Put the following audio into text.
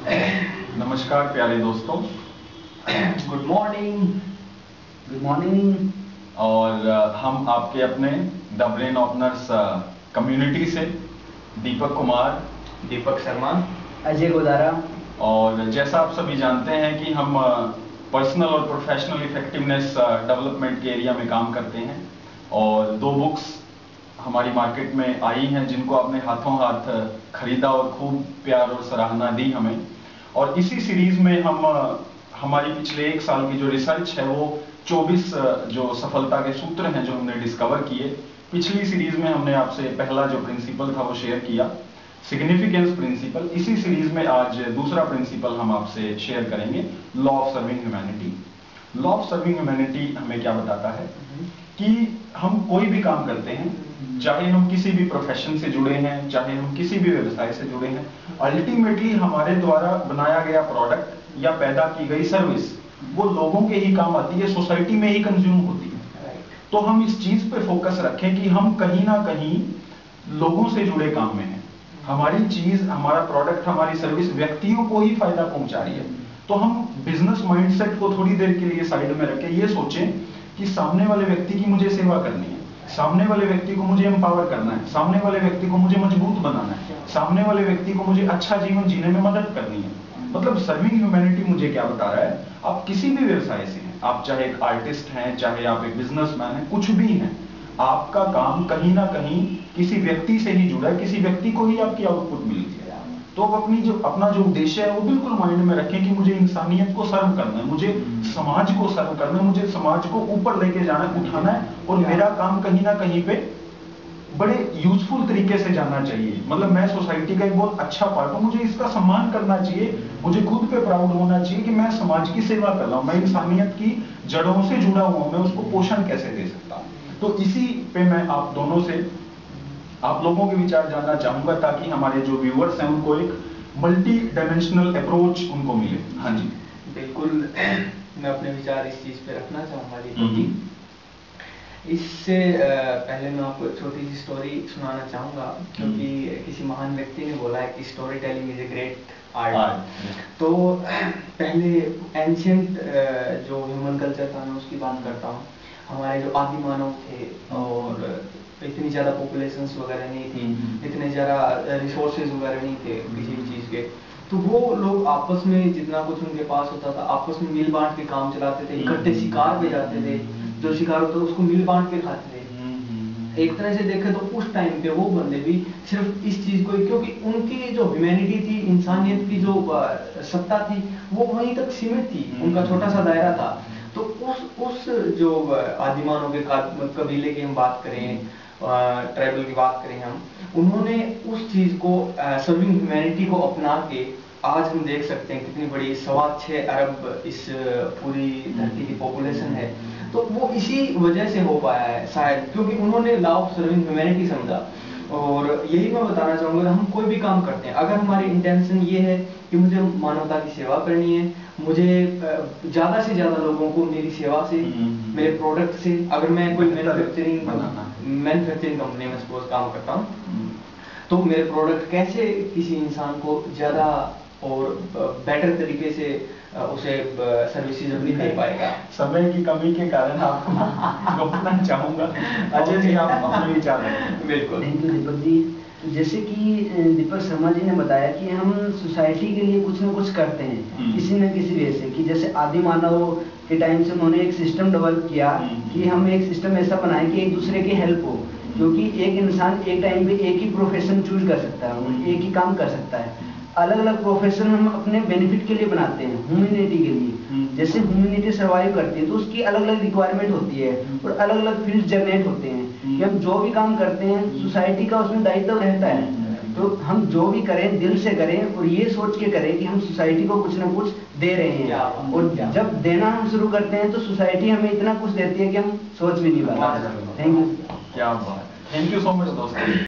नमस्कार प्यारे दोस्तों। Good morning. Good morning. और हम आपके अपने द ब्रेन ओपनर्स कम्युनिटी से दीपक कुमार, दीपक शर्मा, अजय गोदारा। और जैसा आप सभी जानते हैं कि हम पर्सनल और प्रोफेशनल इफेक्टिवनेस डेवलपमेंट के एरिया में काम करते हैं और 2 बुक्स हमारी मार्केट में आई हैं जिनको आपने हाथों हाथ खरीदा और खूब प्यार और सराहना दी हमें। और इसी सीरीज में हम हमारी पिछले 1 साल की जो रिसर्च है वो 24 जो सफलता के सूत्र हैं जो हमने डिस्कवर किए। पिछली सीरीज में हमने आपसे पहला जो प्रिंसिपल था वो शेयर किया, सिग्निफिकेंस प्रिंसिपल। इसी सीरीज में आज दूसरा प्रिंसिपल हम आपसे शेयर करेंगे, law of serving humanity. Law of serving humanity हमें क्या बताता है कि हम कोई भी काम करते हैं, चाहे हम किसी भी प्रोफेशन से जुड़े हैं, चाहे हम किसी भी व्यवसाय से जुड़े हैं, अल्टीमेटली हमारे द्वारा बनाया गया प्रोडक्ट या पैदा की गई सर्विस वो लोगों के ही काम आती है, सोसाइटी में ही कंज्यूम होती है। तो हम इस चीज पे फोकस रखें कि हम कहीं ना कहीं लोगों से जुड़े काम में हैं। हमारी चीज, हमारा प्रोडक्ट, हमारी सर्विस व्यक्तियों को ही फायदा पहुंचा रही है। तो हम बिजनेस माइंडसेट को थोड़ी देर के लिए साइड में रखें, ये सोचें कि सामने वाले व्यक्ति की मुझे सेवा करनी है, सामने वाले व्यक्ति को मुझे एम्पावर करना है, सामने वाले व्यक्ति को मुझे मजबूत बनाना है, सामने वाले व्यक्ति को मुझे अच्छा जीवन जीने में मदद करनी है। मतलब सर्विंग ह्यूमैनिटी मुझे क्या बता रहा है, आप किसी भी व्यवसाय से हैं, आप चाहे एक आर्टिस्ट हैं, चाहे आप एक बिजनेसमैन हैं, कुछ भी हैं, आपका काम कहीं ना कहीं किसी व्यक्ति से ही जुड़ा है, किसी व्यक्ति को ही आपकी आउटपुट मिलती है। तो आप अपना जो उद्देश्य है वो बिल्कुल माइंड में रखें कि मुझे इंसानियत को सर्व करना है, मुझे समाज को सर्व करना है, मुझे समाज को ऊपर लेके जाना है, उठाना है, और मेरा काम कहीं ना कहीं पे बड़े यूजफुल तरीके से जाना चाहिए। मतलब मैं सोसाइटी का एक बहुत अच्छा पार्ट हूं, मुझे इसका सम्मान करना चाहिए, मुझे खुद पे प्राउड होना चाहिए कि मैं समाज की सेवा कर रहा हूं, मैं इंसानियत की जड़ों से जुड़ा हुआ हूं, मैं उसको पोषण कैसे दे सकता हूं। तो इसी पे मैं आप दोनों से, आप लोगों के विचार जानना चाहूंगा ताकि हमारे जो व्यूअर्स हैं उनको एक मल्टी डायमेंशनल अप्रोच उनको मिले। हाँ जी, बिल्कुल। मैं अपने विचार इस चीज पे रखना चाहूंगा दीपक जी। इससे पहले मैं आपको एक छोटी सी स्टोरी सुनाना चाहूंगा, क्योंकि किसी महान व्यक्ति ने बोला है कि story telling is a great art. तो पहले एंशियंट जो ह्यूमन कल्चर था, मैं उसकी बात करता हूँ। हमारे जो आदि मानव थे, और इतनी ज़्यादा पॉपुलेशंस वगैरह नहीं थी, इतने ज़्यादा रिसोर्सेज वगैरह नहीं थे किसी भी चीज़ के। तो वो लोग आपस में जितना कुछ उनके पास होता था, आपस में मिल बांट के काम चलाते थे, इकट्ठे शिकार पे जाते थे, जो शिकार होता था उसको मिल बांट के खाते थे। एक तरह से देखें तो उस टाइम पे वो बंदे भी सिर्फ इस चीज को, क्योंकि उनकी जो ह्यूमैनिटी थी, इंसानियत की जो सत्ता थी, वो वहीं तक सीमित थी, उनका छोटा सा दायरा था। तो उस जो आदिमानव के कबीले की हम बात करें, ट्राइबल की बात करें हम, उन्होंने उस चीज को, सर्विंग ह्यूमैनिटी को अपना के आज हम देख सकते हैं कितनी बड़ी 6.25 अरब इस पूरी धरती की पॉपुलेशन है। तो वो इसी वजह से हो पाया है शायद, क्योंकि उन्होंने लॉ ऑफ सर्विंग ह्यूमैनिटी समझा। और यही मैं बताना चाहूंगा, हम कोई भी काम करते हैं, अगर हमारी इंटेंशन ये है कि मुझे मानवता की सेवा करनी है, मुझे ज्यादा से ज्यादा लोगों को मेरी सेवा से, मेरे प्रोडक्ट से, अगर मैं कोई मैन्युफैक्चरिंग कंपनी में सपोज काम करता हूँ, तो मेरे प्रोडक्ट कैसे किसी इंसान को ज्यादा और बेटर तरीके से उसे सर्विसेज अपनी दे पाएगा। समय की कमी के कारण आपको रोकना चाहूंगा। अजय जी, आप अपने विचार रखें। बिल्कुल। Thank you Deepak ji. तो जैसे कि दीपक शर्मा जी ने बताया कि हम सोसाइटी के लिए कुछ न कुछ करते हैं किसी न किसी वे से, कि जैसे आदि मानव के टाइम से उन्होंने एक सिस्टम डेवलप किया कि हम एक सिस्टम ऐसा बनाएं कि एक दूसरे की हेल्प हो, क्योंकि एक इंसान एक टाइम पे एक ही प्रोफेशन चूज कर सकता है, एक ही काम कर सकता है। अलग अलग प्रोफेशन हम अपने बेनिफिट के लिए बनाते हैं, ह्यूमैनिटी के लिए। जैसे ह्यूमैनिटी सर्वाइव करती है तो उसकी अलग अलग रिक्वायरमेंट होती है और अलग अलग फील्ड जनरेट होते हैं कि हम जो भी काम करते हैं सोसाइटी का उसमें दायित्व रहता है। तो हम जो भी करें दिल से करें और ये सोच के करें कि हम सोसाइटी को कुछ ना कुछ दे रहे हैं, और जब देना हम शुरू करते हैं तो सोसाइटी हमें इतना कुछ देती है कि हम सोच भी नहीं पाते। Thank you. क्या बात, थैंक यू सो मच दोस्तों।